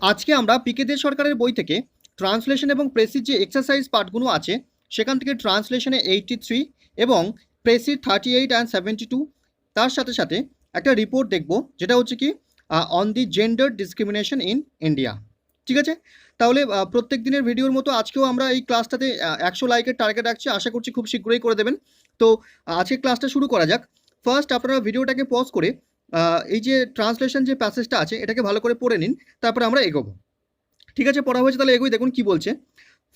আজকে আমরা পিকে দে সরকারের বই থেকে ট্রান্সলেশন এবং প্রেসির যে এক্সারসাইজ পার্টগুলো আছে সেখান থেকে ট্রান্সলেশনে 83 এবং প্রেসির 38 অ্যান্ড 72, তার সাথে সাথে একটা রিপোর্ট দেখব যেটা হচ্ছে কি on the gender discrimination in India. ঠিক আছে, তাহলে প্রত্যেক দিনের ভিডিওর মতো আজকেও আমরা এই ক্লাসটাতে 100 লাইকের টার্গেট রাখছি, আশা করছি খুব শীঘ্রই করে দেবেন। তো আজকে ক্লাসটা শুরু করা যাক। ফার্স্ট আপনারা ভিডিওটাকে পজ করে এই যে ট্রান্সলেশন যে প্যাসেজটা আছে এটাকে ভালো করে পড়ে নিন, তারপরে আমরা এগোবো। ঠিক আছে, পড়া হয়েছে, তাহলে এগোই। দেখুন কি বলছে।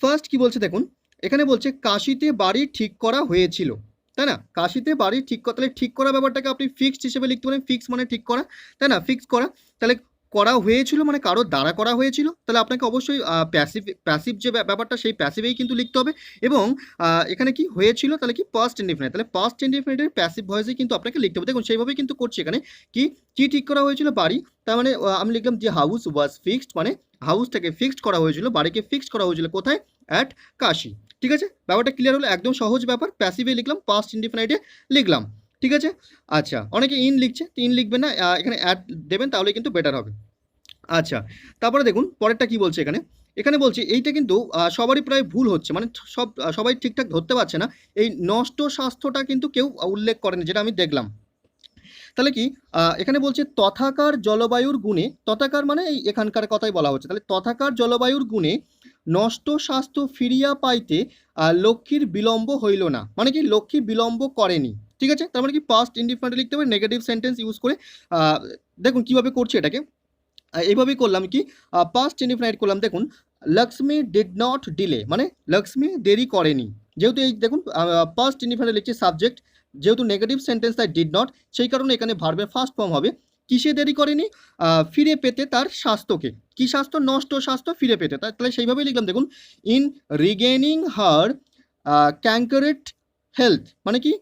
ফার্স্ট কি বলছে দেখুন, এখানে বলছে কাশিতে বাড়ি ঠিক করা হয়েছিল, তাই না? কাশিতে বাড়ি ঠিক করা, তাহলে ঠিক করা ব্যাপারটাকে আপনি ফিক্সড হিসেবে লিখতে পারেন। ফিক্স মানে ঠিক করা, তাই না? ফিক্স করা, তাহলে করা হয়েছিল মানে কারোর দ্বারা করা হয়েছিল, তাহলে আপনাকে অবশ্যই প্যাসিভ প্যাসিভ যে ব্যাপারটা সেই প্যাসিভেই কিন্তু লিখতে হবে। এবং এখানে কি হয়েছিল, তাহলে কি পাস্ট ইনডিফিনিট, তাহলে পাস্ট ইনডিফিনিটের প্যাসিভ ভয়েসেই কিন্তু আপনাকে লিখতে হবে। দেখুন সেইভাবেই কিন্তু করছি এখানে। কি কি ঠিক করা হয়েছিল? বাড়ি। তার মানে আমি লিখলাম যে হাউস ওয়াজ ফিক্সড, মানে হাউসটাকে ফিক্সড করা হয়েছিল, বাড়িকে ফিক্সড করা হয়েছিল কোথায়? অ্যাট কাশি। ঠিক আছে, ব্যাপারটা ক্লিয়ার হলো? একদম সহজ ব্যাপার। প্যাসিভে লিখলাম, পাস্ট ইনডিফিনিটে লিখলাম। ঠিক আছে, আচ্ছা, অনেকে ইন লিখছে, ইন লিখবেন না, এখানে অ্যাট দেবেন, তাহলে কিন্তু বেটার হবে। আচ্ছা, তারপরে দেখুন পরেরটা কি বলছে এখানে। এখানে বলছি এইটা কিন্তু সবারই প্রায় ভুল হচ্ছে, মানে সবাই ঠিকঠাক ধরতে পারছে না। এই নষ্ট স্বাস্থ্যটা কিন্তু কেউ উল্লেখ করেনি, যেটা আমি দেখলাম। তাহলে কি এখানে বলছে তথাকার জলবায়ুর গুণে, তথাকার মানে এই এখানকার কথাই বলা হচ্ছে, তাহলে তথাকার জলবায়ুর গুণে নষ্ট স্বাস্থ্য ফিরিয়া পাইতে লক্ষ্মীর বিলম্ব হইল না, মানে কি লক্ষ্মী বিলম্ব করেনি। ঠিক আছে, তার মানে কি পাস্ট ইনডিফিনিট লিখতে হবে নেগেটিভ সেন্টেন্স ইউজ করে। দেখুন কিভাবে করছে এটাকে, এইভাবেই করলাম। কি পাস্ট ইনডিফিনিট করলাম। দেখুন লক্ষ্মী ডিড নট ডিলে, মানে লক্ষ্মী দেরি করেনি। যেহেতু এই দেখুন পাস্ট ইনডিফিনিট লিখছি, সাবজেক্ট যেহেতু নেগেটিভ সেন্টেন্স তাই ডিড নট, সেই কারণে এখানে ভার্বের ফার্স্ট ফর্ম হবে। কিসে দেরি করেনি? ফিরে পেতে তার স্বাস্থ্যকে। কি স্বাস্থ্য? নষ্ট স্বাস্থ্য ফিরে পেতে। তাহলে সেইভাবেই লিখলাম। দেখুন ইন রিগেনিং হার ক্যাঙ্কারেট হেলথ, মানে কি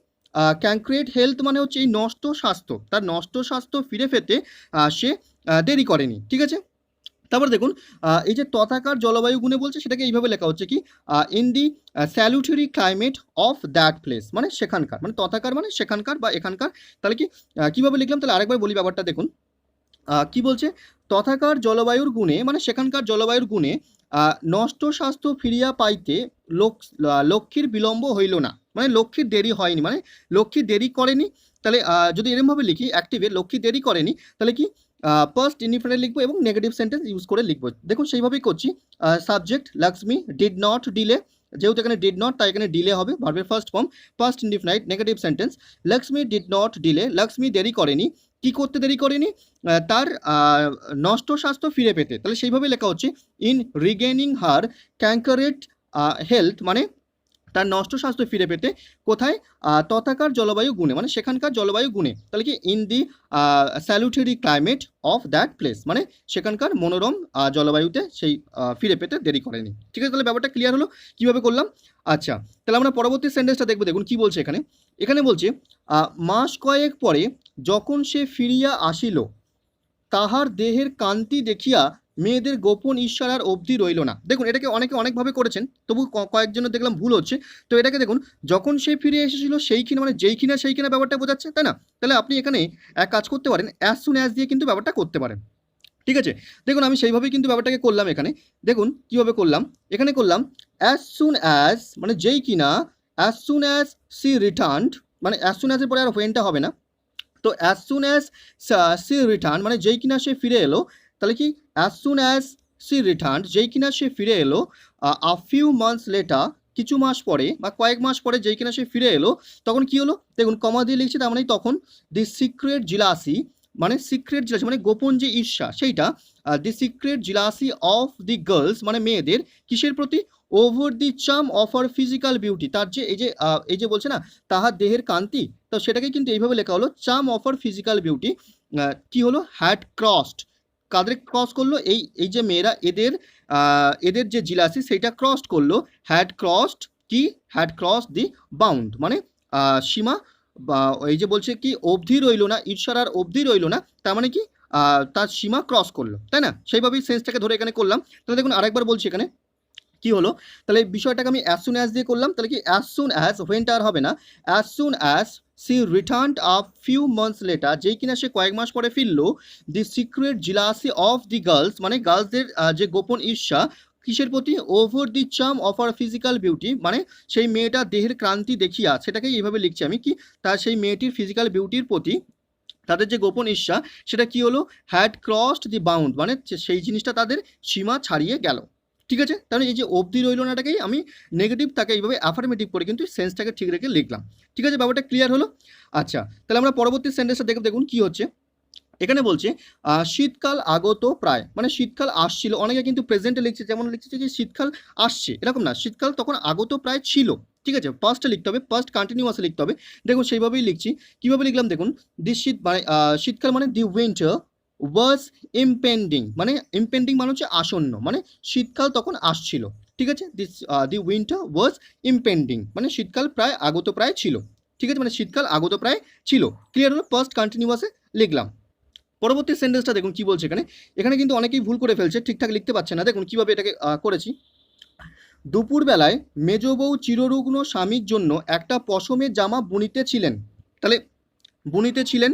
ক্যাঙ্ক্রিয়েট হেলথ মানে হচ্ছে এই নষ্ট স্বাস্থ্য, তার নষ্ট স্বাস্থ্য ফিরে পেতে সে দেরি করেনি। ঠিক আছে, তারপর দেখুন এই যে তথাকার জলবায়ু গুণে বলছে সেটাকে এইভাবে লেখা হচ্ছে কি in the salutary climate of that place, মানে সেখানকার, মানে তথাকার মানে সেখানকার বা এখানকার। তাহলে কি কিভাবে লিখলাম, তাহলে আরেকবার বলি ব্যাপারটা। দেখুন কি বলছে, তথাকার জলবায়ুর গুণে মানে সেখানকার জলবায়ুর গুণে নষ্ট স্বাস্থ্য ফিরিয়া পাইতে লক্ষ্মীর বিলম্ব হইল না, মানে লক্ষ্মীর দেরি হয়নি, মানে লক্ষ্মী দেরি করেনি। তাহলে যদি এরকমভাবে লিখি অ্যাক্টিভে লক্ষ্মী দেরি করেনি, তাহলে কি ফার্স্ট ইনডিফিনিট লিখবো এবং নেগেটিভ সেন্টেন্স ইউজ করে লিখবো। দেখুন সেইভাবেই করছি। Subject Lakshmi, did not delay, যেহেতু এখানে ডিড নট তাই এখানে ডিলে হবে, ভার্বের first form, first indefinite negative sentence. Lakshmi did not delay, Lakshmi দেরি করেনি। কি করতে দেরি করেনি? তার নষ্ট স্বাস্থ্য ফিরে পেতে। তাহলে সেইভাবে লেখা হচ্ছে ইন রিগেনিং হার ক্যাঙ্কারেট হেলথ, মানে তার নষ্ট স্বাস্থ্য ফিরে পেতে কোথায়? তথাকার জলবায়ু গুণে, মানে সেখানকার জলবায়ু গুণে। তাহলে কি in the salutary climate of that place, মানে সেখানকার মনোরম জলবায়ুতে সেই ফিরে পেতে দেরি করেনি। ঠিক আছে, তাহলে ব্যাপারটা ক্লিয়ার হলো কীভাবে করলাম। আচ্ছা, তাহলে আমরা পরবর্তী সেন্টেন্সটা দেখবো। দেখুন কি বলছে এখানে। এখানে বলছে মাস কয়েক পরে যখন সে ফিরিয়া আসিল, তাহার দেহের কান্তি দেখিয়া মেয়েদের গোপন ঈশ্বর আর অবধি রইল না। দেখুন এটাকে অনেকে অনেকভাবে করেছেন, তবু কয়েকজনের দেখলাম ভুল হচ্ছে। তো এটাকে দেখুন যখন সে ফিরে এসেছিল সেই কিনা, মানে যেই কিনা সেই কিনা ব্যাপারটা বোঝাচ্ছে, তাই না? তাহলে আপনি এখানে এক কাজ করতে পারেন, অ্যাজ সুন অ্যাজ দিয়ে কিন্তু ব্যাপারটা করতে পারেন। ঠিক আছে, দেখুন আমি সেইভাবেই কিন্তু ব্যাপারটাকে করলাম এখানে। দেখুন কীভাবে করলাম, এখানে করলাম অ্যাজ সুন অ্যাজ, মানে যেই কিনা, as soon as she returned, মানে অ্যাজ সুন অ্যাজের পরে আর ওয়েনটা হবে না। তো as soon as C return মানে যেই কিনা সে ফিরে এলো। তাহলে কি as soon as C return, যেই কিনা সে ফিরে এলো, আ ফিউ মান্থস লেটার, কিছু মাস পরে বা কয়েক মাস পরে যেই কিনা সে ফিরে এলো, তখন কি হলো? দেখুন কমা দিয়ে লিখছি, তার মানে তখন দি সিক্রেট জিলাসি, মানে সিক্রেট জিলাসি মানে গোপন যে ঈর্ষা সেইটা, the secret jealousy of the girls মানে মেয়েদের, কিসের প্রতি? Over the charm of her physical beauty, তার যে এই যে বলছে না তাহার দেহের কান্তি, তো সেটাকে কিন্তু এইভাবে লেখা হলো charm of her physical beauty. কি হলো? হ্যাড ক্রসড, কাদের ক্রস করলো? এই যে মেয়েরা, এদের যে জিলাসি সেইটা ক্রস করলো। হ্যাড ক্রসড, কি হ্যাড ক্রস দি বাউন্ড, মানে সীমা, বা এই যে বলছে কি অবধি রইল না, ঈশ্বর আর অবধি রইল না, তার মানে কি তার সীমা ক্রস করলো, তাই না? সেইভাবেই সেন্সটাকে ধরে এখানে করলাম। তাহলে দেখুন আরেকবার বলছি এখানে, কি হলো, তাহলে এই বিষয়টাকে আমি অ্যাজ সুন অ্যাজ দিয়ে করলাম, তাহলে কি অ্যাজ সুন অ্যাজ হোয়েনটা আর হবে না, as soon as she returned a few months later, যেই কিনা সে কয়েক মাস পরে ফিরলো, the secret jealousy of the girls, মানে গার্লসদের যে গোপন ঈর্ষা কিসের প্রতি, over the charm of her physical beauty, মানে সেই মেয়েটা দেহের ক্রান্তি দেখিয়া, সেটাকে এইভাবে লিখছি আমি কি, তার সেই মেয়েটির ফিজিক্যাল বিউটির প্রতি তাদের যে গোপন ঈর্ষা সেটা কি হলো, হ্যাড ক্রসড দি বাউন্ড, মানে সেই জিনিসটা তাদের সীমা ছাড়িয়ে গেল। ঠিক আছে, তাহলে এই যে অবধি রইল নাটাকেই আমি নেগেটিভ তাকে এইভাবে অ্যাফার্মেটিভ করে কিন্তু সেন্সটাকে ঠিক রেখে লিখলাম। ঠিক আছে, ব্যাপারটা ক্লিয়ার হলো। আচ্ছা, তাহলে আমরা পরবর্তী সেন্টেন্সটা দেখুন কি হচ্ছে। এখানে বলছে শীতকাল আগত প্রায়, মানে শীতকাল আসছিল, অনেকে কিন্তু প্রেজেন্টে লিখছে, যেমন লিখছে যে শীতকাল আসছে, এরকম না, শীতকাল তখন আগত প্রায় ছিল। ঠিক আছে, পাস্টে লিখতে হবে, পাস্ট কন্টিনিউয়াসে লিখতে হবে। দেখুন সেইভাবেই লিখছি, কীভাবে লিখলাম দেখুন, দি শীত মানে শীতকাল মানে দি উইন্টার ওয়াজ ইমপেন্ডিং, মানে ইমপেন্ডিং মানে হচ্ছে আসন্ন, মানে শীতকাল তখন আসছিল। ঠিক আছে, দি উইন্টার ওয়াজ ইমপেন্ডিং, মানে শীতকাল প্রায় আগত প্রায় ছিল। ঠিক আছে, মানে শীতকাল আগত প্রায় ছিল, ক্লিয়ার হলো, পাস্ট কন্টিনিউয়াসে লিখলাম। পরবর্তী সেন্টেন্সটা দেখুন কি বলছে এখানে, এখানে কিন্তু অনেকেই ভুল করে ফেলছে, ঠিকঠাক লিখতে পারছে না। দেখুন কিভাবে এটাকে করেছি, দুপুরবেলায় মেজ বউ চিররুগ্ন স্বামীর জন্য একটা পশমের জামা বুনিতেছিলেন, তাহলে বুনিতেছিলেন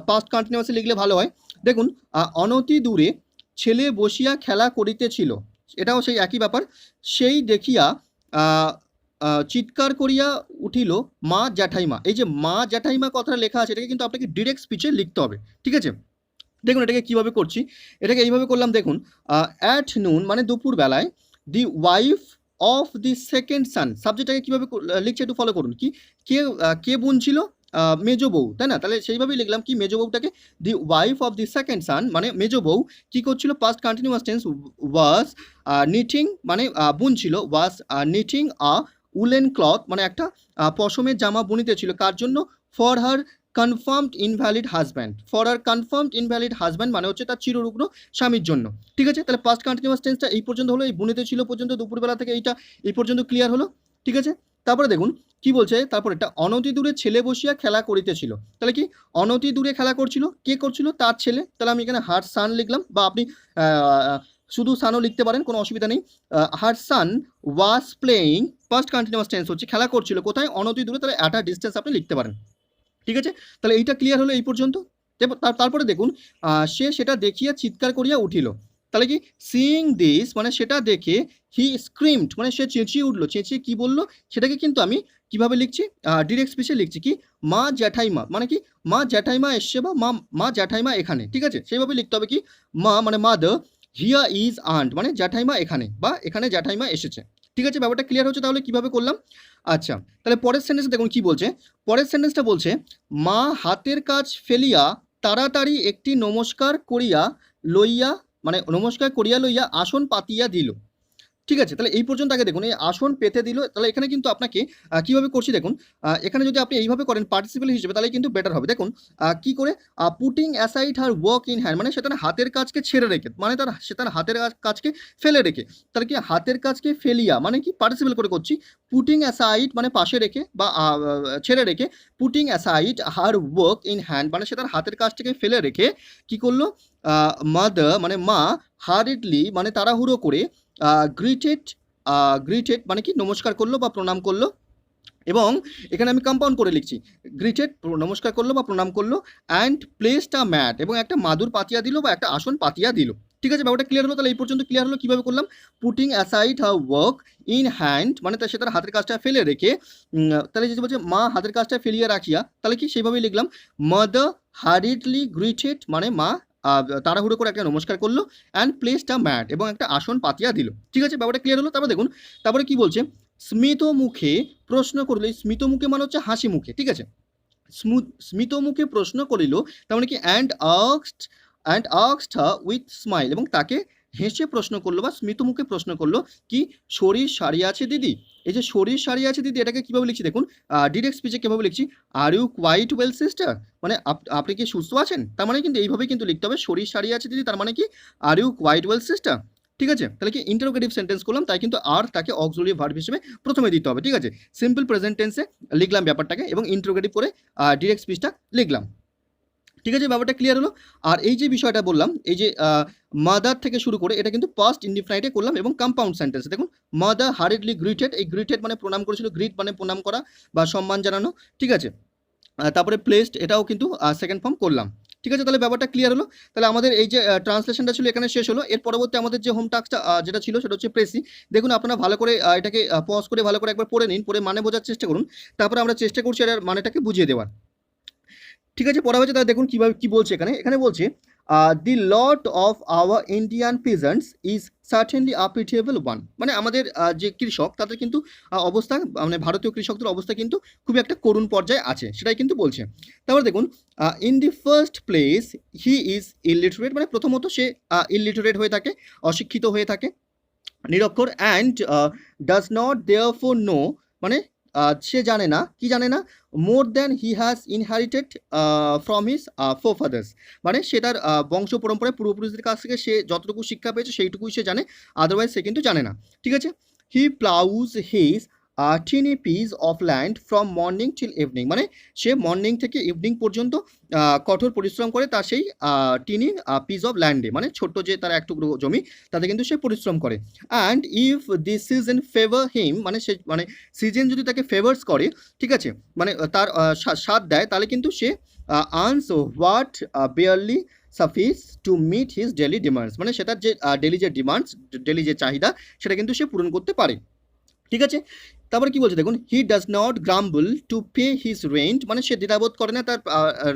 পাস্ট কন্টিনিউয়াসে লিখলে ভালো হয়। দেখুন অনতি দূরে ছেলে বসিয়া খেলা করিতেছিল, এটাও সেই একই ব্যাপার, সেই দেখিয়া চিৎকার করিয়া উঠিল মা জ্যাঠাইমা। এই যে মা জ্যাঠাইমা কথাটা লেখা আছে, এটাকে কিন্তু আপনাকে ডিরেক্ট স্পিচে লিখতে হবে। ঠিক আছে, দেখুন এটাকে কিভাবে করছি, এটাকে এইভাবে করলাম। দেখুন অ্যাট নুন মানে দুপুরবেলায়, দি ওয়াইফ অফ দি সেকেন্ড সান, সাবজেক্টটাকে কীভাবে লিখছে একটু ফলো করুন, কি কে বুনছিল, মেজো বউ, তাই না, তাহলে সেইভাবেই লিখলাম কি মেজো বউটাকে, the wife of the second son, মানে মেজো বউ কী করছিল, past continuous tense, was knitting, মানে বুনছিল, was knitting a woolen cloth, মানে একটা পশমের জামা বুনিতেছিল, কার জন্য, for her confirmed invalid husband, for her confirmed invalid husband মানে হচ্ছে তার চিররুগ্ন স্বামীর জন্য। ঠিক আছে, তাহলে পাস্ট কন্টিনিউয়াস টেন্সটা এই পর্যন্ত হলো, এই বুনিতে ছিল পর্যন্ত, দুপুরবেলা থেকে এইটা এই পর্যন্ত ক্লিয়ার হলো। ঠিক আছে, তারপরে দেখুন কি বলছে, তারপর এটা অনতি দূরে ছেলে বসিয়া খেলা করিতেছিল, তাহলে কি অনতি দূরে খেলা করছিল, কে করছিল, তার ছেলে, তাহলে আমি এখানে হার সান লিখলাম, বা আপনি শুধু সানও লিখতে পারেন, কোনো অসুবিধা নেই। Her son was playing, past continuous tense হচ্ছে, খেলা করছিল কোথায়, অনতি দূরে, তাহলে অ্যাট আ ডিস্টেন্স আপনি লিখতে পারেন। ঠিক আছে, তাহলে এইটা ক্লিয়ার হলো এই পর্যন্ত। তারপরে দেখুন সে সেটা দেখিয়া চিৎকার করিয়া উঠিল, তাহলে কি সিইং দিস মানে সেটা দেখে, হি স্ক্রিমড মানে সে চেঁচিয়ে উঠলো, চেঁচিয়ে কি বললো, সেটাকে কিন্তু আমি কিভাবে লিখছি, ডিরেক্ট স্পিচে লিখছি কি, মা জ্যাঠাইমা, মানে কি মা জ্যাঠাইমা এসছে, বা মা জ্যাঠাইমা এখানে। ঠিক আছে, সেইভাবে লিখতে হবে কি, মা মানে মাদার, হিয়া ইজ আন্ট মানে জ্যাঠাইমা এখানে, বা এখানে জ্যাঠাইমা এসেছে। ঠিক আছে, ব্যাপারটা ক্লিয়ার হচ্ছে, তাহলে কিভাবে করলাম। আচ্ছা, তাহলে পরের সেন্টেন্সে দেখুন কি বলছে, পরের সেন্টেন্সটা বলছে, মা হাতের কাজ ফেলিয়া তাড়াতাড়ি একটি নমস্কার করিয়া লইয়া, মানে নমস্কার করিয়া লইয়া আসন পাতিয়া দিল। ঠিক আছে, তাহলে এই পর্যন্ত আগে দেখুন, এই আসন পেতে দিল, তাহলে এখানে কিন্তু আপনাকে কীভাবে করছি দেখুন, এখানে যদি আপনি এইভাবে করেন পার্টিসিপেল হিসেবে, তাহলে কিন্তু বেটার হবে। দেখুন কি করে, putting aside her work in hand, মানে সে তার হাতের কাজকে ছেড়ে রেখে, মানে সে তার হাতের কাজকে ফেলে রেখে, তাহলে কি হাতের কাজকে ফেলিয়া, মানে কি পার্টিসিপেল করে করছি, পুটিং অ্যাসাইড মানে পাশে রেখে বা ছেড়ে রেখে, putting aside her work in hand মানে সে তার হাতের কাজটাকে ফেলে রেখে কি করলো, মাদার মানে মা, হারিডলি মানে তাড়াহুড়ো করে, গ্রিটেড মানে কি নমস্কার করলো বা প্রণাম করলো, এবং এখানে আমি কম্পাউন্ড করে লিখছি, গ্রিটেড নমস্কার করলো বা প্রণাম করলো, অ্যান্ড প্লেসড আ ম্যাট এবং একটা মাদুর পাতিয়া দিল বা একটা আসন পাতিয়া দিল। ঠিক আছে, ব্যাপারটা ক্লিয়ার হলো, তাহলে এই পর্যন্ত ক্লিয়ার হলো কীভাবে করলাম, putting aside her work in hand মানে সে তার হাতের কাজটা ফেলে রেখে, তাহলে যে বলছে মা হাতের কাজটা ফেলিয়া রাখিয়া, তাহলে কি সেইভাবেই লিখলাম, মাদার হারিডলি গ্রিটেড মানে মা তাড়াহুড়ো করে একটা নমস্কার করলো, অ্যান্ড প্লেসড আ ম্যাট এবং একটা আসন পাতিয়া দিল। ঠিক আছে, ব্যাপারটা ক্লিয়ার হলো। তারপর দেখুন তারপরে কি বলছে, স্মিত মুখে প্রশ্ন করলে, স্মিত মুখে মানে হচ্ছে হাসি মুখে। ঠিক আছে, স্মিত মুখে প্রশ্ন করিল, তার মানে কি and asked her with smile এবং তাকে হেসে প্রশ্ন করলো বা স্মিত মুখে প্রশ্ন করলো কি, শরীর সারিয়ে আছে দিদি। এই যে শরীর সারিয়ে আছে দিদি, এটাকে কীভাবে লিখছি দেখুন, ডিরেক্ট স্পিচে কীভাবে লিখছি, are you quite well sister মানে আপনি কি সুস্থ আছেন, তার মানে কিন্তু এইভাবেই কিন্তু লিখতে হবে, শরীর সারিয়ে আছে দিদি, তার মানে কি are you quite well sister. ঠিক আছে, তাহলে কি ইন্টারোগেটিভ সেন্টেন্স করলাম, তাই কিন্তু আর তাকে অক্সিলারি ভার্ব হিসেবে প্রথমে দিতে হবে। ঠিক আছে, সিম্পল প্রেজেন্ট টেন্সে লিখলাম ব্যাপারটাকে এবং ইন্টারোগেটিভ করে ডিরেক্ট স্পিচটা লিখলাম। ঠিক আছে, ব্যাপারটা ক্লিয়ার হলো। আর এই যে বিষয়টা বললাম, এই যে মাদার থেকে শুরু করে এটা কিন্তু পাস্ট ইনডিফিনাইটে করলাম এবং কম্পাউন্ড সেন্টেন্স। দেখুন, মাদার হারিডলি গ্রিটেড, এই গ্রিটেড মানে প্রণাম করেছিল, গ্রিট মানে প্রণাম করা বা সম্মান জানানো। ঠিক আছে, তারপরে প্লেসড এটাও কিন্তু সেকেন্ড ফর্ম করলাম। ঠিক আছে, তাহলে ব্যাপারটা ক্লিয়ার হলো। তাহলে আমাদের এই যে ট্রান্সলেশনটা ছিল এখানে শেষ হলো। এর পরবর্তী আমাদের যে হোম টাস্কটা যেটা ছিল সেটা হচ্ছে প্রেসি। দেখুন আপনারা ভালো করে এটাকে পজ করে ভালো করে একবার পড়ে নিন, পড়ে মানে বোঝার চেষ্টা করুন। তারপরে আমরা চেষ্টা করছি এটার মানেটাকে বুঝিয়ে দেওয়ার। ঠিক আছে, পড়া হয়েছে। তাহলে দেখুন কিভাবে কি বলছে এখানে। এখানে বলছে the lot of our Indian peasants is certainly a pitiable one. মানে আমাদের যে কৃষক তাদের কিন্তু অবস্থা, মানে ভারতীয় কৃষকদের অবস্থা কিন্তু খুবই একটা করুণ পর্যায়ে আছে, সেটাই কিন্তু বলছে। তারপর দেখুন, in the first place he is illiterate, মানে প্রথমত সে ইলিটারেট হয়ে থাকে, অশিক্ষিত হয়ে থাকে, নিরক্ষর। And does not therefore know, মানে সে জানে না, কি জানে না, more than he has inherited from his forefathers, মানে সে তার বংশ পরম্পরায় পূর্বপুরুষদের কাছ থেকে সে যতটুকু শিক্ষা পেয়েছে সেইটুকুই সে জানে, আদারওয়াইজ সে কিন্তু জানে না। ঠিক আছে, he ploughs his tiny piece of land from morning till evening, মানে সে মর্নিং থেকে ইভিনিং পর্যন্ত কঠোর পরিশ্রম করে তার সেই টিনি পিস অফ ল্যান্ডে, মানে ছোট্ট যে তার এক টুকরো জমি তাতে কিন্তু সে পরিশ্রম করে। And if this season favour him, মানে সে মানে সিজন যদি তাকে ফেভার্স করে, ঠিক আছে, মানে তার সাথ দেয়, তাহলে কিন্তু সে earns what barely suffices to meet his daily demands, মানে সেটার যে ডেলি যে ডিমান্ডস, ডেলি যে চাহিদা, সেটা কিন্তু সে পূরণ করতে পারে। ঠিক আছে, তারপরে কি বলছে দেখুন, he does not গ্রাম্বল to pay his rent, মানে সে দ্বিধাবোধ করে না তার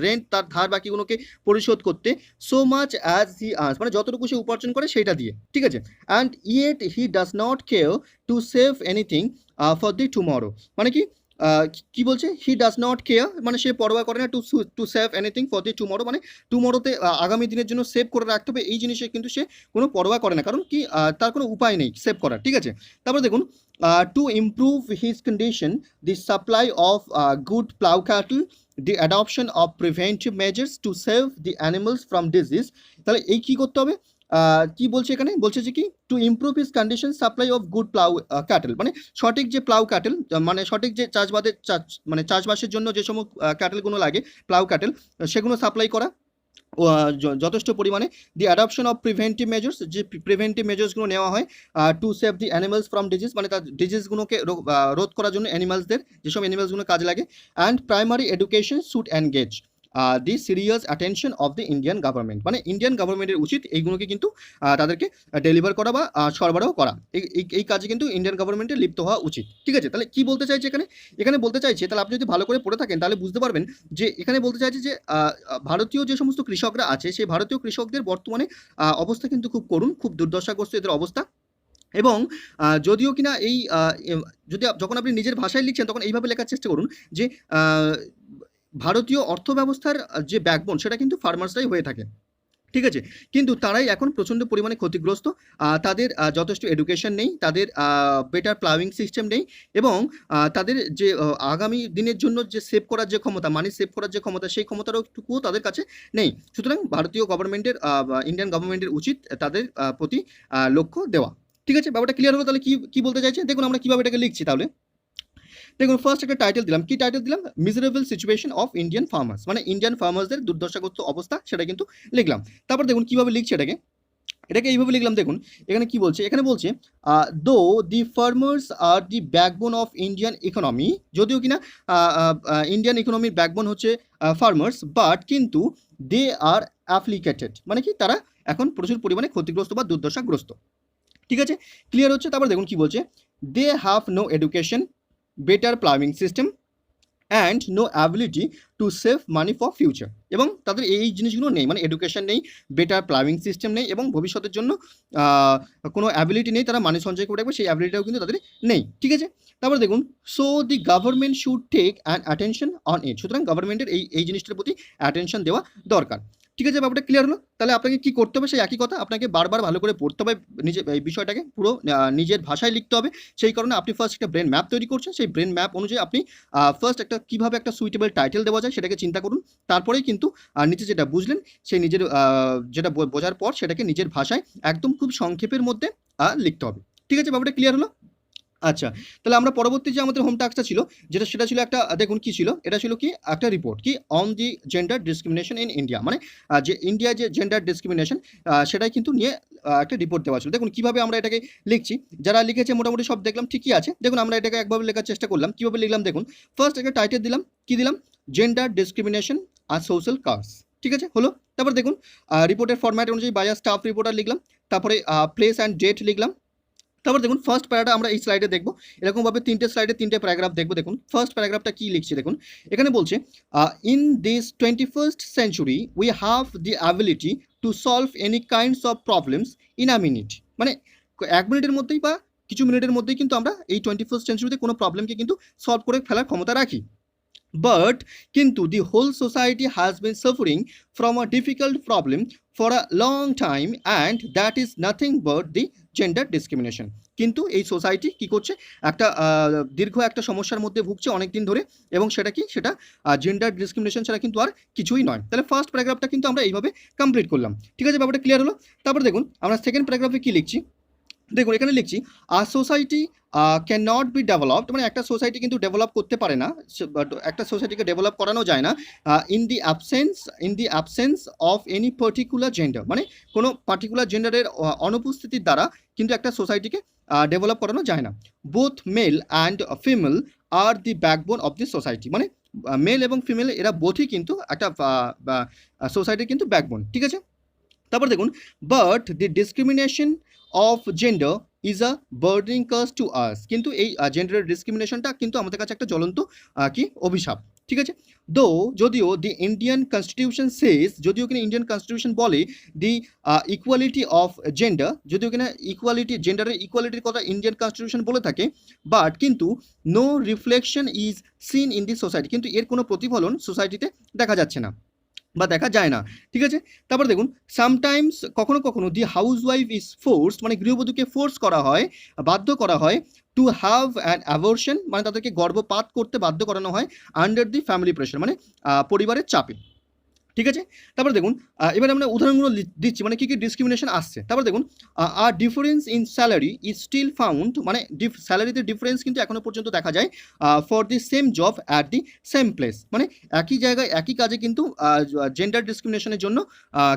রেন্ট, তার ধার বাকিগুলোকে পরিশোধ করতে, so much as he earns, মানে যতটুকু সে উপার্জন করে সেইটা দিয়ে। ঠিক আছে, and yet he does not care to save anything for the tomorrow, মানে কি কি বলছে, হি ডাজ নট কেয়ার, মানে সে পরোয়া করে না, to save anything for the tomorrow, মানে টুমরোতে আগামী দিনের জন্য সেভ করে রাখতে হবে, এই জিনিসে কিন্তু সে কোনো পরোয়া করে না, কারণ কি তার কোনো উপায় নেই সেভ করার। ঠিক আছে, তারপর দেখুন, to improve his condition, the supply of good plough cattle, the adoption of preventive measures to save the animals from disease। তাহলে এই কি করতে হবে, কি বলছে এখানে, বলছে যে কি, to improve his condition supply of good plough cattle, মানে সঠিক যে প্লাউ ক্যাটেল, মানে সঠিক যে মানে চাষবাসের জন্য যে সমস্ত ক্যাটেলগুলো লাগে, প্লাউ ক্যাটেল, সেগুলো সাপ্লাই করা যথেষ্ট পরিমাণে। দি অ্যাডপশন অফ প্রিভেন্টিভ মেজার্স, যে প্রিভেন্টিভ মেজার্সগুলো নেওয়া হয় to save the animals from disease, মানে তার ডিজিজগুলোকে রোধ করার জন্য অ্যানিমালসদের, যেসব অ্যানিমালসগুলো কাজে লাগে। And primary education should engage the serious attention of the Indian government, মানে ইন্ডিয়ান গভর্নমেন্টের উচিত এইগুলোকে কিন্তু তাদেরকে ডেলিভার করা বা সরবরাহ করা, এই কাজে কিন্তু ইন্ডিয়ান গভর্নমেন্টের লিপ্ত হওয়া উচিত। ঠিক আছে, তাহলে কি বলতে চাইছে এখানে, এখানে বলতে চাইছে, তাহলে আপনি যদি ভালো করে পড়ে থাকেন তাহলে বুঝতে পারবেন যে এখানে বলতে চাইছে যে ভারতীয় যে সমস্ত কৃষকরা আছে, সেই ভারতীয় কৃষকদের বর্তমানে অবস্থা কিন্তু খুব করুণ, খুব দুর্দশাগ্রস্ত এদের অবস্থা। এবং যদিও কিনা এই যদি যখন আপনি নিজের ভাষায় লিখছেন তখন এইভাবে লেখার চেষ্টা করুন যে ভারতীয় অর্থ ব্যবস্থার যে ব্যাকবোন সেটা কিন্তু ফার্মার্সরাই হয়ে থাকে। ঠিক আছে, কিন্তু তারাই এখন প্রচণ্ড পরিমাণে ক্ষতিগ্রস্ত, তাদের যথেষ্ট এডুকেশন নেই, তাদের বেটার প্লাউইং সিস্টেম নেই, এবং তাদের যে আগামী দিনের জন্য যে সেভ করার যে ক্ষমতা, মানি সেভ করার যে ক্ষমতা, সেই ক্ষমতাটাও তাদের কাছে নেই। সুতরাং ভারতীয় গভর্নমেন্টের, ইন্ডিয়ান গভর্নমেন্টের উচিত তাদের প্রতি লক্ষ্য দেওয়া। ঠিক আছে, ব্যাপারটা ক্লিয়ার হলো। তাহলে কি বলতে চাইছে দেখুন, আমরা কীভাবে এটাকে লিখছি। তাহলে দেখুন, ফার্স্ট একটা টাইটেল দিলাম, কি টাইটেল দিলাম, miserable situation of Indian farmers, মানে ইন্ডিয়ান ফার্মার্সদের দুর্দশাগ্রস্ত অবস্থা, সেটা কিন্তু লিখলাম। তারপর দেখুন কীভাবে লিখছে এটাকে এইভাবে লিখলাম। দেখুন এখানে কি বলছে, এখানে বলছে though the farmers are the backbone of Indian economy, যদিও কিনা ইন্ডিয়ান ইকোনমির ব্যাকবোন হচ্ছে ফার্মার্স, বাট কিন্তু দে আর অ্যাপ্লিকেটেড, মানে কি তারা এখন প্রচুর পরিমাণে ক্ষতিগ্রস্ত বা দুর্দশাগ্রস্ত। ঠিক আছে, ক্লিয়ার হচ্ছে। তারপর দেখুন কি বলছে, they have no education, better ploughing system and no ability to save money for future, এবং তাদের এই জিনিসগুলো নেই, মানে এডুকেশন নেই, বেটার প্লাউইং সিস্টেম নেই, এবং ভবিষ্যতের জন্য কোনো অ্যাবিলিটি নেই, তারা মানি সঞ্চয় করে রাখবে সেই অ্যাবিলিটিটাও কিন্তু তাদের নেই। ঠিক আছে, তারপর দেখুন, so the government should take an attention on it, সুতরাং গভর্নমেন্টের এই জিনিসটার প্রতি অ্যাটেনশন দেওয়া দরকার। ঠিক আছে, ব্যাপারটা ক্লিয়ার হলো। তাহলে আপনাকে কি করতে হবে, সেই একই কথা, আপনাকে বারবার ভালো করে পড়তে হবে, এই বিষয়টাকে পুরো নিজের ভাষায় লিখতে হবে। সেই কারণে আপনি ফার্স্ট একটা ব্রেন ম্যাপ তৈরি করছেন, সেই ব্রেন ম্যাপ অনুযায়ী আপনি ফার্স্ট একটা কীভাবে একটা সুইটেবল টাইটেল দেওয়া যায় সেটাকে চিন্তা করুন। তারপরেই কিন্তু নিচে যেটা বুঝলেন সেই নিজের যেটা বোঝার পর সেটাকে নিজের ভাষায় একদম খুব সংক্ষেপের মধ্যে লিখতে হবে। ঠিক আছে, ব্যাপারটা ক্লিয়ার হলো। আচ্ছা, তাহলে আমরা পরবর্তী যে আমাদের হোম টাস্কটা ছিল, সেটা ছিল একটা দেখুন কি ছিল? এটা ছিল কি? একটা রিপোর্ট কি? On the gender discrimination in India. মানে যে ইন্ডিয়ায় যে জেন্ডার ডিসক্রিমিনেশন সেটাই কিন্তু নিয়ে একটা রিপোর্ট দেওয়া ছিল। দেখুন কিভাবে আমরা এটাকে লিখছি। যারা লিখেছে মোটামুটি সব দেখলাম ঠিকই আছে। দেখুন আমরা এটাকে একভাবে লেখার চেষ্টা করলাম। কিভাবে লিখলাম দেখুন। ফার্স্ট একটা টাইটেল দিলাম। কি দিলাম? জেন্ডার ডিসক্রিমিনেশন আর সোশ্যাল কজ। ঠিক আছে? হলো। তারপর দেখুন রিপোর্টের ফরম্যাট অনুযায়ী বাই আ স্টাফ রিপোর্টার লিখলাম। তারপরে প্লেস অ্যান্ড ডেট লিখলাম। তারপর দেখুন ফার্স্ট প্যারাটা আমরা এই স্লাইডে দেখব। এরকমভাবে ৩টে স্লাইডে ৩টে প্যারাগ্রাফ দেখব দেখুন। ফার্স্ট প্যারাগ্রাফটা কি লিখছি দেখুন। এখানে বলছে in this 21st century we have the ability to solve any kinds of problems in a minute. মানে ১ মিনিটের মধ্যেই বা কিছু মিনিটের মধ্যেই কিন্তু আমরা এই 21st সেঞ্চুরিতে কোনো প্রবলেমকে কিন্তু সলভ করে ফেলার ক্ষমতা রাখি। But কিন্তু the whole society has been suffering from a difficult problem for a long time and that is nothing but the gender discrimination. কিন্তু এই সোসাইটি কি করছে? একটা দীর্ঘ একটা সমস্যার মধ্যে ভুগছে অনেক দিন ধরে এবং সেটা কি? সেটা জেন্ডার ডিসক্রিমিনেশন ছাড়া কিন্তু আর কিছুই নয়। তাহলে ফার্স্ট প্যারাগ্রাফটা কিন্তু আমরা এইভাবে কমপ্লিট করলাম। ঠিক আছে? ব্যাপারটা ক্লিয়ার হলো? তারপর দেখুন আমরা সেকেন্ড প্যারাগ্রাফে কি লিখছি? দেখুন এখানে লিখছি society can not be developed. মানে একটা সোসাইটি কিন্তু ডেভেলপ করতে পারে না, বাট একটা সোসাইটিকে ডেভেলপ করানো যায় না in the absence of any particular gender. মানে কোনো পার্টিকুলার জেন্ডারের অনুপস্থিতির দ্বারা কিন্তু একটা সোসাইটিকে ডেভেলপ করানো যায় না। Both male and female are the backbone of the society. মানে মেল এবং ফিমেল এরা বোথই কিন্তু একটা সোসাইটির কিন্তু ব্যাকবোন। ঠিক আছে? তারপর দেখুন but the discrimination of gender is a burdening cause to আস। কিন্তু এই জেন্ডারের ডিসক্রিমিনেশনটা কিন্তু আমাদের কাছে একটা জ্বলন্ত কি অভিশাপ। ঠিক আছে? যদিও দি ইন্ডিয়ান কনস্টিটিউশন সেজ, যদিও কিনা ইন্ডিয়ান কনস্টিটিউশন বলে দি ইকুয়ালিটি অফ জেন্ডার, যদিও কিনা ইকুয়ালিটি জেন্ডারের ইকুয়ালিটির কথা ইন্ডিয়ান কনস্টিটিউশন বলে থাকে, বাট কিন্তু no reflection is seen in the society. কিন্তু এর কোনো প্রতিফলন সোসাইটিতে দেখা যাচ্ছে না বা দেখা যায় না। ঠিক আছে? তারপর দেখুন সামটাইমস কখনো কখনো the house wife is forced. মানে গৃহবধূকে ফোর্স করা হয়, বাধ্য করা হয় টু হ্যাভ অ্যান অ্যাবর্শন। মানে তাদেরকে গর্ভপাত করতে বাধ্য করানো হয় আন্ডার দি ফ্যামিলি প্রেশার। মানে পরিবারের চাপে। ঠিক আছে? তারপর দেখুন এবার আমরা উদাহরণগুলো দিচ্ছি মানে কী কী ডিসক্রিমিনেশন আসছে। তারপর দেখুন আর difference in salary is still found. মানে স্যালারিতে ডিফারেন্স কিন্তু এখনো পর্যন্ত দেখা যায় for the same job at the same place. মানে একই জায়গায় একই কাজে কিন্তু জেন্ডার ডিসক্রিমিনেশনের জন্য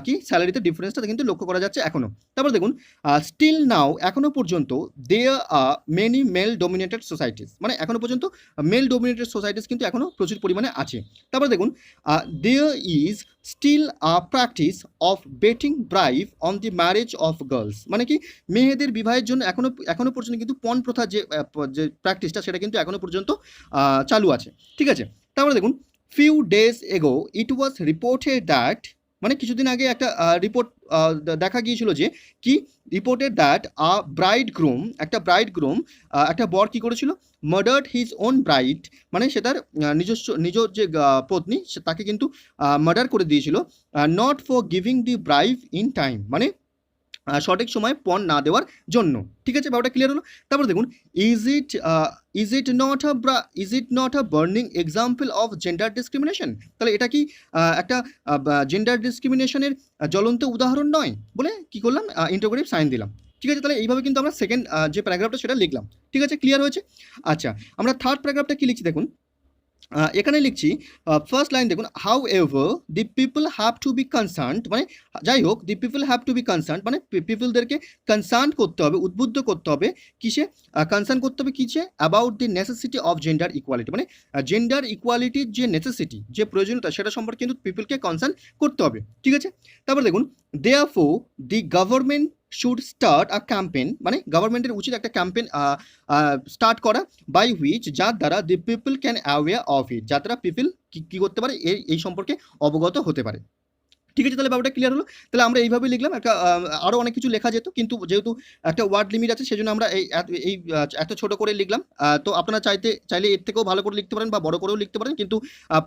কি স্যালারিতে ডিফারেন্সটা কিন্তু লক্ষ্য করা যাচ্ছে এখনো। তারপর দেখুন স্টিল নাও এখনো পর্যন্ত there are many male dominated societies. মানে এখনো পর্যন্ত মেল ডোমিনেটেড সোসাইটিস কিন্তু এখনো প্রচুর পরিমাণে আছে। তারপর দেখুন there is still practice of betting bribe on the marriage of girls. মানে কি মেয়েদের বিবাহের জন্য এখনো পর্যন্ত কিন্তু পণ প্রথা যে প্র্যাকটিসটা সেটা কিন্তু এখনো পর্যন্ত চালু আছে। ঠিক আছে? তারপরে দেখুন few days ago it was reported that. মানে কিছুদিন আগে একটা রিপোর্ট দেখা গিয়েছিল যে কি রিপোর্টেড দ্যাট একটা ব্রাইড গ্রুম একটা বর কী করেছিল? Murdered his own bride. মানে সে তার নিজ যে পত্নী তাকে কিন্তু মার্ডার করে দিয়েছিল not for giving the bribe in time. মানে সঠিক সময়ে পণ না দেওয়ার জন্য। ঠিক আছে? ব্যাপারটা ক্লিয়ার হলো? তারপর দেখুন is it not a burning example of gender discrimination. তাহলে এটা কি একটা জেন্ডার ডিসক্রিমিনেশনের জ্বলন্ত উদাহরণ নয়? বলে কি করলাম? ইন্টারোগেটিভ সাইন দিলাম। ঠিক আছে? তাহলে এইভাবে কিন্তু আমরা সেকেন্ড যে প্যারাগ্রাফটা সেটা লিখলাম। ঠিক আছে? ক্লিয়ার হয়েছে? আচ্ছা, আমরা থার্ড প্যারাগ্রাফটা কি লিখছি দেখুন। এখানে লিখছি ফার্স্ট লাইন দেখুন however the people have to be concerned. মানে যাই হোক the people have to be concerned মানে পিপলদেরকে কনসার্ন করতে হবে, উদ্বুদ্ধ করতে হবে কিসে? কনসার্ন করতে হবে কিসে? About the necessity of gender equality. মানে জেন্ডার ইকুয়ালিটির যে নেসেসিটি, যে প্রয়োজনীয়তা সেটা সম্পর্কে কিন্তু পিপলকে কনসার্ন করতে হবে। ঠিক আছে? তারপর দেখুন therefore the government should start a campaign. মানে গভর্নমেন্টের উচিত একটা ক্যাম্পেন স্টার্ট করা বাই হুইচ যার দ্বারা the people can aware of it. যার দ্বারা পিপল কী করতে পারে? এই সম্পর্কে অবগত হতে পারে। ঠিক আছে? তাহলে ব্যাপারটা ক্লিয়ার হলো? তাহলে আমরা এইভাবে লিখলাম। একটা আরও অনেক কিছু লেখা যেত কিন্তু যেহেতু একটা ওয়ার্ড লিমিট আছে সেজন্য আমরা এত ছোট করে লিখলাম। তো আপনারা চাইলে এর থেকেও ভালো করে লিখতে পারেন বা বড় করেও লিখতে পারেন, কিন্তু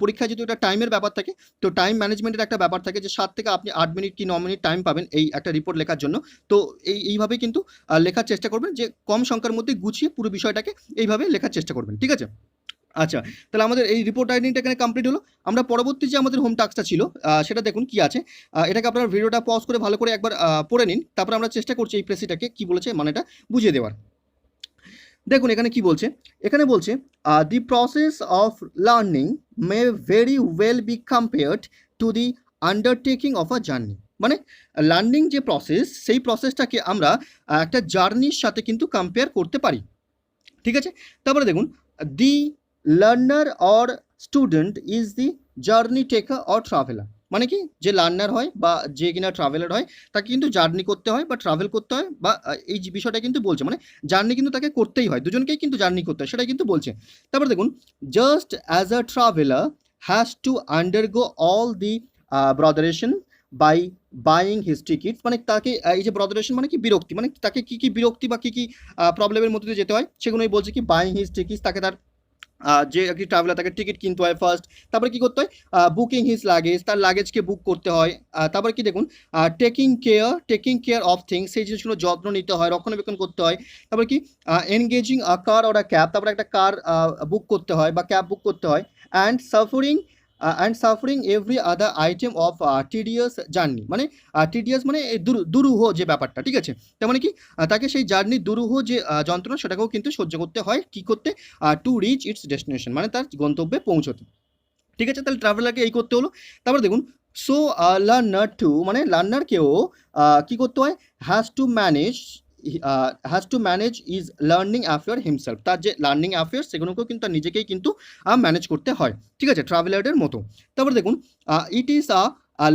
পরীক্ষায় যেহেতু একটা টাইমের ব্যাপার থাকে, তো টাইম ম্যানেজমেন্টের একটা ব্যাপার থাকে যে 7 থেকে আপনি 8 মিনিট কি 9 মিনিট টাইম পাবেন এই একটা রিপোর্ট লেখার জন্য। তো এইভাবেই কিন্তু লেখার চেষ্টা করবেন যে কম সংখ্যার মধ্যে গুছিয়ে পুরো বিষয়টাকে এইভাবে লেখার চেষ্টা করবেন। ঠিক আছে? আচ্ছা, তাহলে আমাদের এই রিপোর্ট রাইটিংটা এখানে কমপ্লিট হলো। আমরা পরবর্তী যে আমাদের হোম টাস্কটা ছিল সেটা দেখুন কি আছে। এটাকে আপনারা ভিডিওটা পজ করে ভালো করে একবার পড়ে নিন। তারপর আমরা চেষ্টা করছি এই প্রেসিটাকে কি বলেছে মানেটা বুঝিয়ে দেওয়ার। দেখুন এখানে কি বলছে, এখানে বলছে the process of learning May very well B compared to the undertaking of a journey. মানে লার্নিং যে প্রসেস, সেই প্রসেসটাকে আমরা একটা জার্নির সাথে কিন্তু কম্পেয়ার করতে পারি। ঠিক আছে, তারপরে দেখুন, the learner or student is the journey taker or traveller. মানে কি, যে লার্নার হয় বা যে কিনা ট্রাভেলার হয়, তাকে কিন্তু জার্নি করতে হয় বা ট্রাভেল করতে হয়, বা এই যে বিষয়টা কিন্তু বলছে, মানে জার্নি কিন্তু তাকে করতেই হয়, দুজনকেই কিন্তু জার্নি করতে হয়, সেটাই কিন্তু বলছে। তারপর দেখুন, just as a traveller has to undergo all the botheration by buying his tickets. মানে তাকে এই যে ব্রদারেশন মানে কি, বিরক্তি, মানে তাকে কি কি বিরক্তি বা কি কি প্রবলেমের মধ্যে দিয়ে যেতে হয়, সেগুলোই বলছে কি বাইং হিজ টিকিটস, তাকে তার যে একটি ট্রাভেলার তাকে টিকিট কিনতে হয় ফার্স্ট, তারপরে কি করতে হয়, বুকিং হিজ লাগেজ, তার লাগেজকে বুক করতে হয়, তারপরে কি দেখুন, টেকিং কেয়ার অফ থিংস, সেই জিনিসগুলো যত্ন নিতে হয়, রক্ষণাবেক্ষণ করতে হয়, তারপরে কি engaging a car or a cab, তারপরে একটা কার বুক করতে হয় বা ক্যাব বুক করতে হয়, and suffering every other item of tedious journey. মানে টিডিয়াস মানে এই দুরূহ যে ব্যাপারটা, ঠিক আছে, তার মানে কি তাকে সেই জার্নির দুরূহ যে যন্ত্রণা, সেটাকেও কিন্তু সহ্য করতে হয়, কি করতে, টু রিচ ইটস ডেস্টিনেশন, মানে তার গন্তব্যে পৌঁছতে। ঠিক আছে, তাহলে ট্রাভেলারকে এই করতে হলো। তারপর দেখুন, সো লার্নার টু, মানে লার্নারকেও কি করতে হয়, has to manage is learning affair himself, তার যে লার্নিং অ্যাফেয়ার সেগুলোকেও কিন্তু তার নিজেকেই কিন্তু ম্যানেজ করতে হয়। ঠিক আছে, ট্রাভেলারের মতো। তারপর দেখুন, ইট ইজ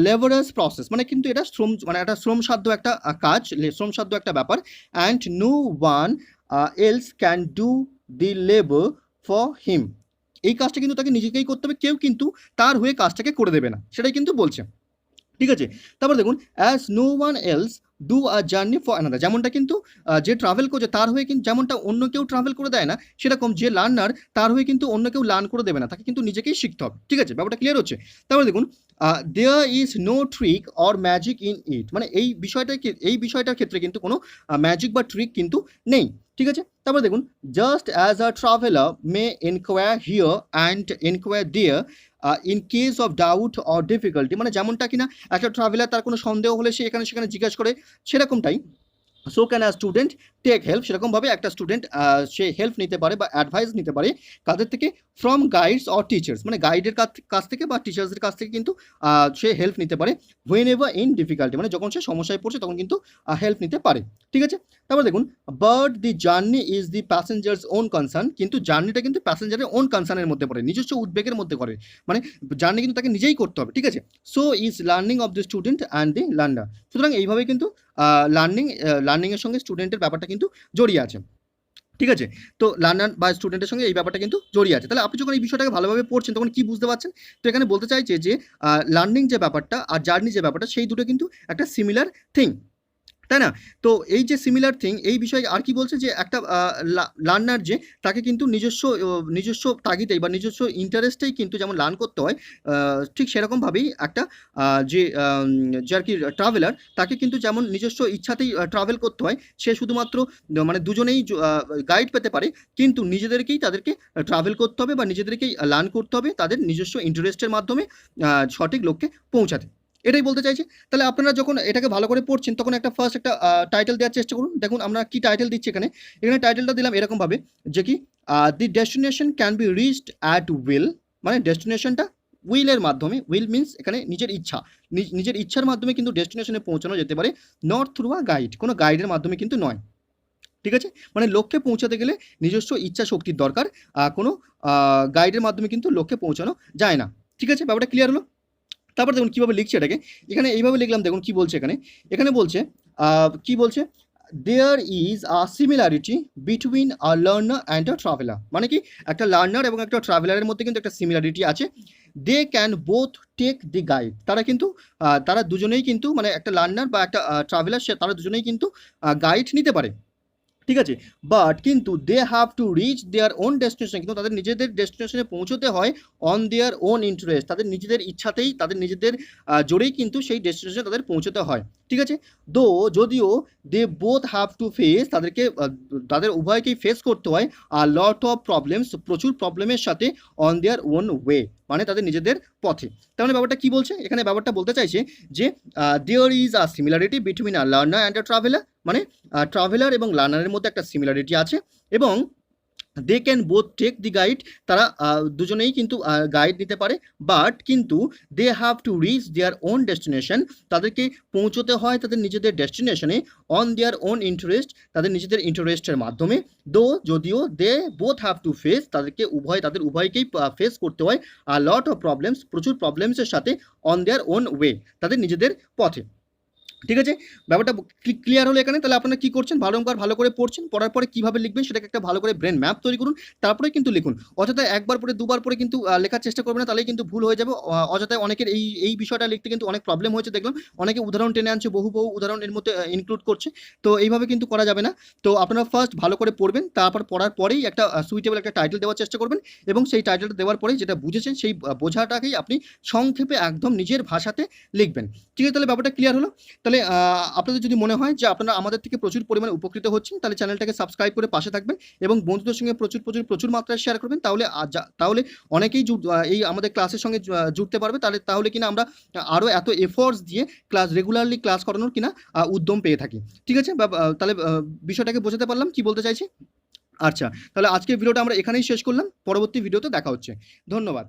লেবারাস প্রসেস, মানে কিন্তু এটা শ্রম, মানে একটা শ্রমসাধ্য একটা কাজ, শ্রমসাধ্য একটা ব্যাপার। And no one else can do the labour for him, এই কাজটা কিন্তু তাকে নিজেকেই করতে হবে, কেউ কিন্তু তার হয়ে কাজটাকে করে দেবে না, সেটাই কিন্তু বলছে। ঠিক আছে, তারপর দেখুন, as no one else do a journey for another, যেমনটা কিন্তু যে ট্রাভেল করছে তার হয়ে কিন্তু যেমনটা অন্য কেউ ট্রাভেল করে দেয় না, সেরকম যে লার্নার তার হয়ে কিন্তু অন্য কেউ লার্ন করে দেবে না, তাকে কিন্তু নিজেকেই শিখতে হবে। ঠিক আছে, ব্যাপারটা ক্লিয়ার হচ্ছে। তারপরে দেখুন, there is no trick or magic in it, মানে এই বিষয়টার ক্ষেত্রে কিন্তু কোনো ম্যাজিক বা ট্রিক কিন্তু নেই। ঠিক আছে, তারপরে দেখুন, just as a traveler may enquire here and enquire there in case of doubt or difficulty, মানে যেমনটা কিনা একটা ট্রাভেলার তার কোনো সন্দেহ হলে সে এখানে সেখানে জিজ্ঞাসা করে, সেরকমটাই so can a student take help, সেরকমভাবে একটা স্টুডেন্ট সে হেল্প নিতে পারে বা অ্যাডভাইস নিতে পারে, কাদের থেকে, ফ্রম গাইডস অর টিচার্স, মানে গাইডের কাছ থেকে বা টিচার্সদের কাছ থেকে কিন্তু সে হেল্প নিতে পারে, হোয়েন এভার ইন ডিফিকাল্টি, মানে যখন সে সমস্যায় পড়ছে তখন কিন্তু হেল্প নিতে পারে। ঠিক আছে, তারপর দেখুন, but the journey is the passenger's own concern, কিন্তু জার্নিটা কিন্তু প্যাসেঞ্জারের ওন কনসার্নের মধ্যে পড়ে, নিজস্ব উদ্বেগের মধ্যে করে, মানে জার্নি কিন্তু তাকে নিজেই করতে হবে। ঠিক আছে, so is learning of the student and the learner, সুতরাং এইভাবে কিন্তু লার্নিংয়ের সঙ্গে স্টুডেন্টের ব্যাপারটা কিন্তু জড়িয়ে আছে। ঠিক আছে, তো লার্নার বা স্টুডেন্টের সঙ্গে এই ব্যাপারটা কিন্তু জড়িয়ে আছে। তাহলে আপনি যখন এই বিষয়টাকে ভালোভাবে পড়ছেন তখন কি বুঝতে পারছেন? তো এখানে বলতে চাইছে যে লার্নিং যে ব্যাপারটা আর জার্নি যে ব্যাপারটা, সেই দুটো কিন্তু একটা সিমিলার থিং, তাই না? তো এই যে সিমিলার থিং, এই বিষয়ে আর কি বলছে, যে একটা লার্নার যে তাকে কিন্তু নিজস্ব তাগিদেই বা নিজস্ব ইন্টারেস্টেই কিন্তু যেমন লার্ন করতে হয়, ঠিক সেরকমভাবেই একটা যে আর কি ট্রাভেলার, তাকে কিন্তু যেমন নিজস্ব ইচ্ছাতেই ট্রাভেল করতে হয়, সে শুধুমাত্র মানে দুজনেই গাইড পেতে পারে, কিন্তু নিজেদেরকেই তাদেরকে ট্রাভেল করতে হবে বা নিজেদেরকেই লার্ন করতে হবে তাদের নিজস্ব ইন্টারেস্টের মাধ্যমে সঠিক লক্ষ্যে পৌঁছাতে। এটাই বলতে চাইছি। তাহলে আপনারা যখন এটাকে ভালো করে পড়ছেন তখন একটা ফার্স্ট একটা টাইটেল দেওয়ার চেষ্টা করুন। দেখুন আমরা কি টাইটেল দিচ্ছি এখানে। এখানে টাইটেলটা দিলাম এরকমভাবে যে কি the destination can be reached at will, মানে ডেস্টিনেশনটা উইলের মাধ্যমে, উইল মিনস এখানে নিজের ইচ্ছা, নিজের ইচ্ছার মাধ্যমে কিন্তু ডেস্টিনেশনে পৌঁছানো যেতে পারে, নট থ্রু আ গাইড, কোনো গাইডের মাধ্যমে কিন্তু নয়। ঠিক আছে, মানে লক্ষ্যে পৌঁছাতে গেলে নিজস্ব ইচ্ছা শক্তির দরকার, কোনো গাইডের মাধ্যমে কিন্তু লক্ষ্যে পৌঁছানো যায় না। ঠিক আছে, ব্যাপারটা ক্লিয়ার হলো? তারপর দেখুন কীভাবে লিখছে এটাকে, এখানে এইভাবে লিখলাম, দেখুন কি বলছে এখানে। এখানে বলছে কি বলছে, there is a similarity between a learner and a traveler, মানে কি একটা লার্নার এবং একটা ট্রাভেলারের মধ্যে কিন্তু একটা সিমিলারিটি আছে। They can both take the guide, তারা দুজনেই কিন্তু, মানে একটা লার্নার বা একটা ট্রাভেলার, তারা দুজনেই কিন্তু গাইড নিতে পারে। ঠিক আছে, বাট কিন্তু they have to reach their own destination, কিন্তু তাদের নিজেদের ডেস্টিনেশনে পৌঁছতে হয় অন দেয়ার ওন ইন্টারেস্ট, তাদের নিজেদের ইচ্ছাতেই, তাদের নিজেদের জোরেই কিন্তু সেই ডেস্টিনেশনে তাদের পৌঁছতে হয়। ঠিক আছে, যদিও they both have to face, তাদের উভয়কেই ফেস করতে হয় আর লট অফ প্রবলেমস, প্রচুর প্রবলেমের সাথে, অন দেয়ার ওন ওয়ে, মানে তাদের নিজেদের পথে। তার মানে ব্যাপারটা কি বলছে এখানে, ব্যাপারটা বলতে চাইছে যে there is a similarity between a learner and a traveler, মানে ট্রাভেলার এবং লার্নারের মধ্যে একটা সিমিলারিটি আছে এবং they can both take the guide, তারা দুজনেই কিন্তু গাইড নিতে পারে, বাট কিন্তু they have to reach their own destination, তাদেরকে পৌঁছতে হয় তাদের নিজেদের ডেস্টিনেশনে অন দেয়ার ওন ইন্টারেস্ট, তাদের নিজেদের ইন্টারেস্টের মাধ্যমে। যদিও they both have to face, তাদের উভয়কেই ফেস করতে হয় লট অফ প্রবলেমস, প্রচুর প্রবলেমসের সাথে অন দেয়ার ওন ওয়ে, তাদের নিজেদের পথে। ঠিক আছে, ব্যাপারটা ক্লিয়ার হলো এখানে। তাহলে আপনারা কি করছেন, ভালো করে পড়ছেন, পড়ার পরে কিভাবে লিখবেন সেটাকে একটা ভালো করে ব্রেন ম্যাপ তৈরি করুন, তারপরে কিন্তু লিখুন। অযথা একবার পরে দুবার পরে কিন্তু লেখার চেষ্টা করবেন না, তাহলেই কিন্তু ভুল হয়ে যাবে। অযথায় অনেকের এই বিষয়টা লিখতে কিন্তু অনেক প্রবলেম হয়েছে দেখলাম, অনেকে উদাহরণ টেনে আনছে, বহু উদাহরণ এর মধ্যে ইনক্লুড করছে। তো এইভাবে কিন্তু করা যাবে না। তো আপনারা ফার্স্ট ভালো করে পড়বেন, তারপর পড়ার পরেই একটা সুইটেবল একটা টাইটেল দেওয়ার চেষ্টা করবেন, এবং সেই টাইটেলটা দেওয়ার পরেই যেটা বুঝেছেন সেই বোঝাটাকেই আপনি সংক্ষেপে একদম নিজের ভাষাতে লিখবেন। ঠিক আছে, তাহলে ব্যাপারটা ক্লিয়ার হলো। তাহলে আপনাদের যদি মনে হয় যে আপনারা আমাদের থেকে প্রচুর পরিমাণে উপকৃত হচ্ছেন, তাহলে চ্যানেলটাকে সাবস্ক্রাইব করে পাশে থাকবেন এবং বন্ধুদের সঙ্গে প্রচুর মাত্রায় শেয়ার করবেন। তাহলে অনেকেই এই আমাদের ক্লাসের সঙ্গে জুড়তে পারবে। তাহলে কিনা আমরা আরও এত এফোর্টস দিয়ে রেগুলারলি ক্লাস করানোর কিনা উদ্যম পেয়ে থাকি। ঠিক আছে, তাহলে বিষয়টাকে বোঝাতে পারলাম কি বলতে চাইছি। আচ্ছা, তাহলে আজকের ভিডিওটা আমরা এখানেই শেষ করলাম, পরবর্তী ভিডিওতে দেখা হচ্ছে। ধন্যবাদ।